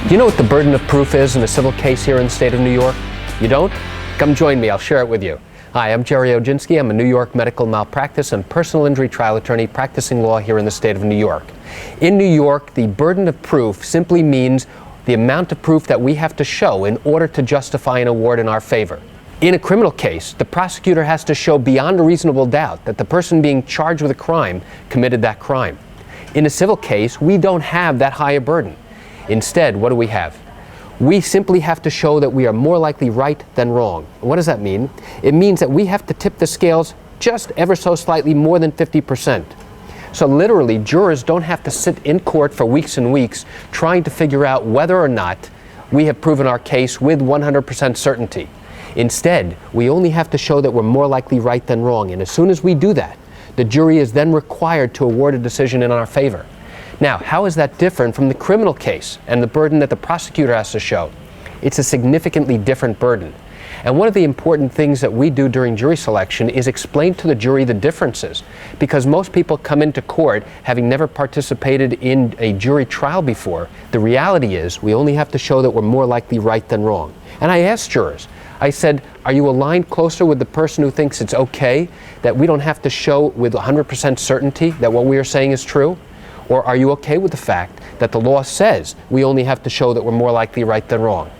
Do you know what the burden of proof is in a civil case here in the state of New York? You don't? Come join me, I'll share it with you. Hi, I'm Gerry Oginski. I'm a New York medical malpractice and personal injury trial attorney practicing law here in the state of New York. In New York, the burden of proof simply means the amount of proof that we have to show in order to justify an award in our favor. In a criminal case, the prosecutor has to show beyond a reasonable doubt that the person being charged with a crime committed that crime. In a civil case, we don't have that high a burden. Instead, what do we have? We simply have to show that we are more likely right than wrong. What does that mean? It means that we have to tip the scales just ever so slightly more than 50%. So literally, jurors don't have to sit in court for weeks and weeks trying to figure out whether or not we have proven our case with 100% certainty. Instead, we only have to show that we're more likely right than wrong. And as soon as we do that, the jury is then required to award a decision in our favor. Now, how is that different from the criminal case and the burden that the prosecutor has to show? It's a significantly different burden. And one of the important things that we do during jury selection is explain to the jury the differences, because most people come into court having never participated in a jury trial before. The reality is we only have to show that we're more likely right than wrong. And I asked jurors, I said, are you aligned closer with the person who thinks it's okay that we don't have to show with 100% certainty that what we are saying is true? Or are you okay with the fact that the law says we only have to show that we're more likely right than wrong?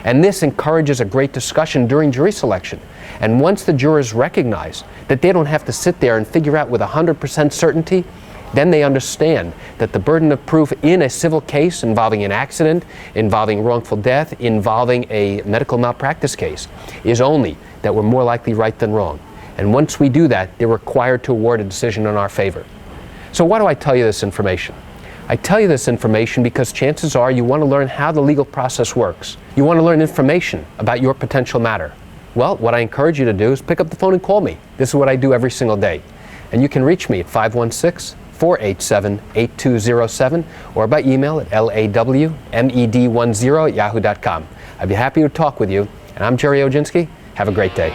And this encourages a great discussion during jury selection. And once the jurors recognize that they don't have to sit there and figure out with 100% certainty, then they understand that the burden of proof in a civil case involving an accident, involving wrongful death, involving a medical malpractice case, is only that we're more likely right than wrong. And once we do that, they're required to award a decision in our favor. So why do I tell you this information? I tell you this information because chances are you want to learn how the legal process works. You want to learn information about your potential matter. Well, what I encourage you to do is pick up the phone and call me. This is what I do every single day. And you can reach me at 516-487-8207 or by email at lawmed10@yahoo.com. I'd be happy to talk with you. And I'm Gerry Oginski. Have a great day.